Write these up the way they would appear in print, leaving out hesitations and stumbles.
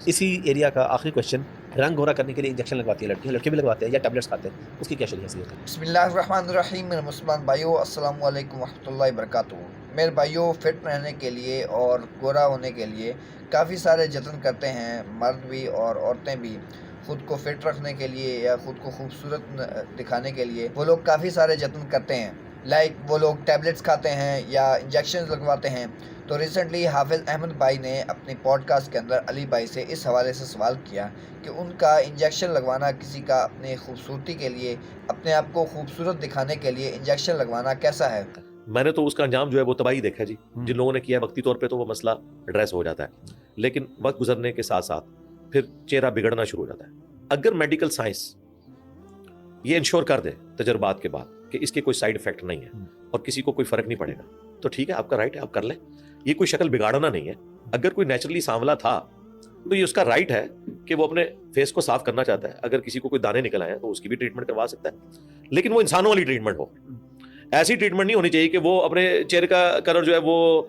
اسی ایریا کا آخری کوشچن، رنگ گورا کرنے کے لیے انجیکشن لگواتی ہیں لڑکیاں، لڑکے بھی لگواتے ہیں یا ٹیبلٹس کھاتے ہیں، اس کی کیا شرعی حیثیت ہے؟ بسم اللہ الرحمن الرحیم. میرے مسلمان بھائیو، السلام علیکم ورحمۃ اللہ وبرکاتہ. میرے بھائیو، فٹ رہنے کے لیے اور گورا ہونے کے لیے کافی سارے جتن کرتے ہیں مرد بھی اور عورتیں بھی. خود کو فٹ رکھنے کے لیے یا خود کو خوبصورت دکھانے کے لیے وہ لوگ کافی سارے جتن کرتے ہیں. وہ لوگ ٹیبلٹس کھاتے ہیں یا انجیکشنز لگواتے ہیں. تو ریسنٹلی حافظ احمد بھائی نے اپنی پوڈ کاسٹ کے اندر علی بھائی سے اس حوالے سے سوال کیا کہ ان کا انجیکشن لگوانا کسی کا اپنے خوبصورتی کے لیے، اپنے آپ کو خوبصورت دکھانے کے لیے انجیکشن لگوانا کیسا ہے. میں نے تو اس کا انجام جو ہے وہ تباہی دیکھا جی. جن لوگوں نے کیا ہے وقتی طور پہ تو وہ مسئلہ ایڈریس ہو جاتا ہے، لیکن وقت گزرنے کے ساتھ ساتھ پھر چہرہ بگڑنا شروع ہو جاتا ہے. اگر میڈیکل سائنس یہ انشور کر دے تجربات کے بعد کہ اس کے کوئی سائیڈ افیکٹ نہیں ہے اور کسی کو کوئی فرق نہیں پڑے گا، تو ٹھیک ہے، آپ کا رائٹ ہے، آپ کر لیں. یہ کوئی شکل بگاڑنا نہیں ہے. اگر کوئی نیچرلی سانولا تھا تو یہ اس کا رائٹ ہے کہ وہ اپنے فیس کو صاف کرنا چاہتا ہے. اگر کسی کو کوئی دانے نکل آئے ہیں تو اس کی بھی ٹریٹمنٹ کروا سکتا ہے، لیکن وہ انسانوں والی ٹریٹمنٹ ہو. ایسی ٹریٹمنٹ نہیں ہونی چاہیے کہ وہ اپنے چہرے کا کلر جو ہے وہ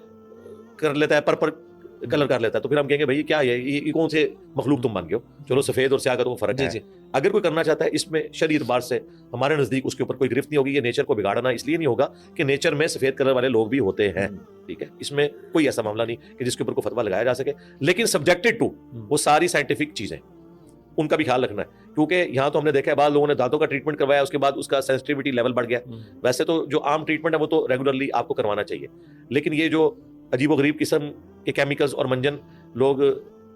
کر لیتا ہے، پرپل کلر کر لیتا ہے، تو پھر ہم کہیں گے بھائی کیا ہے یہ کون سے مخلوق تم بن گئے ہو. چلو سفید اور سیاہ کا تو فرق ہے. اگر کوئی کرنا چاہتا ہے اس میں شرعی اعتبار سے ہمارے نزدیک اس کے اوپر کوئی گرفت نہیں ہوگی. یہ نیچر کو بگاڑنا اس لیے نہیں ہوگا کہ نیچر میں سفید کلر والے لوگ بھی ہوتے ہیں، ٹھیک ہے. اس میں کوئی ایسا معاملہ نہیں کہ جس کے اوپر کوئی فتویٰ لگایا جا سکے، لیکن سبجیکٹڈ ٹو وہ ساری سائنٹیفک چیزیں ان کا بھی خیال رکھنا ہے. کیونکہ یہاں تو ہم نے دیکھا ہے بعض لوگوں نے دانتوں کا ٹریٹمنٹ کروایا، اس کے بعد اس کا سینسٹیوٹی لیول بڑھ گیا. ویسے تو جو عام ٹریٹمنٹ ہے وہ تو ریگولرلی آپ کو کروانا چاہیے، لیکن یہ جو عجیب و غریب قسم کے کیمیکلز اور منجن لوگ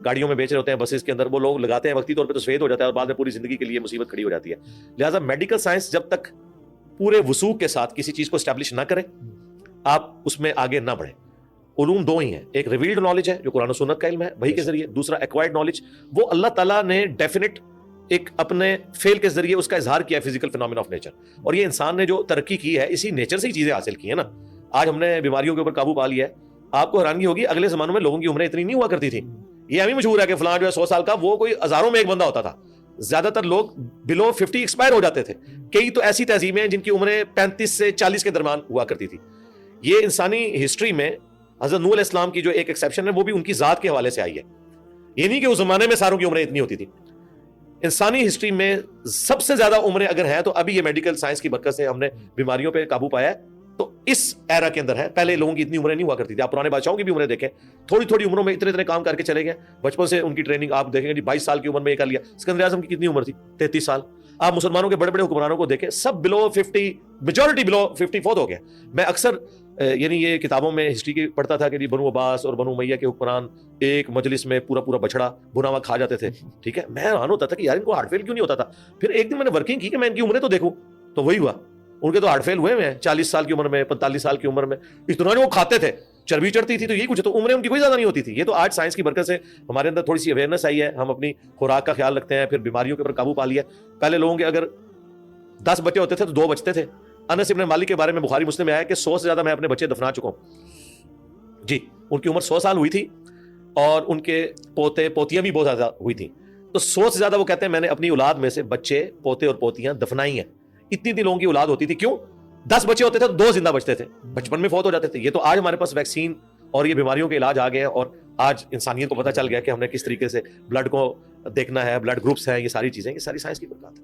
گاڑیوں میں بیچ رہے ہوتے ہیں، بسز کے اندر، وہ لوگ لگاتے ہیں، وقتی طور پہ تو سفید ہو جاتا ہے اور بعد میں پوری زندگی کے لیے مصیبت کھڑی ہو جاتی ہے. لہٰذا میڈیکل سائنس جب تک پورے وثوق کے ساتھ کسی چیز کو اسٹیبلش نہ کرے، آپ اس میں آگے نہ بڑھیں. علوم دو ہی ہیں، ایک ریویلڈ نالج ہے جو قرآن و سنت کا علم ہے وحی کے ذریعے، دوسرا ایکوائرڈ نالج، وہ اللہ تعالیٰ نے ڈیفینٹ ایک اپنے فعل کے ذریعے اس کا اظہار کیا ہے، فزیکل فینومینا آف نیچر. اور یہ انسان نے جو ترقی کی ہے اسی نیچر سے ہی چیزیں حاصل کی ہیں نا. آج ہم نے بیماریوں کے اوپر قابو پا لیا ہے. آپ کو حیرانگی ہوگی اگلے زمانوں میں لوگوں کی عمریں اتنی نہیں ہوا کرتی تھی. یہ ہمیں مشہور ہے کہ فلاں جو ہے 100 سال کا، وہ کوئی ہزاروں میں ایک بندہ ہوتا تھا. زیادہ تر لوگ بلو 50 ایکسپائر ہو جاتے تھے. کئی تو ایسی تہذیبیں ہیں جن کی عمریں 35 سے 40 کے درمیان ہوا کرتی تھی. یہ انسانی ہسٹری میں حضرت نوح علیہ السلام کی جو ایک ایکسیپشن ہے وہ بھی ان کی ذات کے حوالے سے آئی ہے. یہ نہیں کہ اس زمانے میں ساروں کی عمریں اتنی ہوتی تھی. انسانی ہسٹری میں سب سے زیادہ عمریں اگر ہیں تو ابھی یہ میڈیکل سائنس کی برکت سے ہم نے بیماریوں پہ قابو پایا ہے. تو اس ایرا کے اندر ہے. پہلے لوگوں کی اتنی عمریں نہیں ہوا کرتی تھی. آپ پرانے بادشاہوں کی بھی عمریں دیکھیں، تھوڑی تھوڑی عمروں میں اتنے کام کر کے چلے گئے. بچپن سے ان کی ٹریننگ آپ دیکھیں گے جی 22 سال کی عمر میں یہ کر لیا. اسکندر اعظم کی کتنی عمر تھی؟ 33 سال. آپ مسلمانوں کے بڑے بڑے حکمرانوں کو دیکھیں، سب بلو 50، میجورٹی بلو 50 فوت ہو گیا. میں اکثر یعنی یہ کتابوں میں ہسٹری کی پڑھتا تھا کہ جی بنو عباس اور بنو امیہ کے حکمران ایک مجلس میں پورا بچڑا بنا ہوا کھا جاتے تھے، ٹھیک ہے. میں حیران ہوتا تھا کہ یار ان کو ہارٹ فیل کیوں نہیں ہوتا تھا. پھر ایک دن میں نے ورکنگ کی کہ میں ان کی عمریں تو دیکھوں، تو وہی ہوا. ان کے تو ہارٹ فیل ہوئے ہیں 40 سال کی عمر میں، 45 سال کی عمر میں. اتنا وہ کھاتے تھے، چربی چڑھتی تھی، تو یہی کچھ. تو عمریں ان کی کوئی زیادہ نہیں ہوتی تھی. یہ تو آج سائنس کی برکت سے ہمارے اندر تھوڑی سی اویئرنیس آئی ہے. ہم اپنی خوراک کا خیال رکھتے ہیں، پھر بیماریوں کے اوپر قابو پا لیا. پہلے لوگوں کے اگر 10 بچے ہوتے تھے تو 2 بچتے تھے. انس ابن مالک کے بارے میں بخاری مسلم میں آیا کہ 100 سے زیادہ میں اپنے بچے دفنا چکا ہوں جی. ان کی عمر 100 سال ہوئی تھی اور ان کے پوتے پوتیاں بھی بہت زیادہ ہوئی تھیں. تو 100 سے زیادہ وہ کہتے ہیں میں نے اپنی اولاد میں سے بچے پوتے اور پوتیاں دفنائی ہیں. اتنی لوگوں کی اولاد ہوتی تھی. کیوں؟ 10 بچے ہوتے تھے تو 2 زندہ بچتے تھے، بچپن میں فوت ہو جاتے تھے. یہ تو آج ہمارے پاس ویکسین اور یہ بیماریوں کے علاج آ گئے ہیں، اور آج انسانیت کو پتہ چل گیا کہ ہم نے کس طریقے سے بلڈ کو دیکھنا ہے، بلڈ گروپس ہیں، یہ ساری چیزیں، یہ ساری سائنس کی برکات ہے.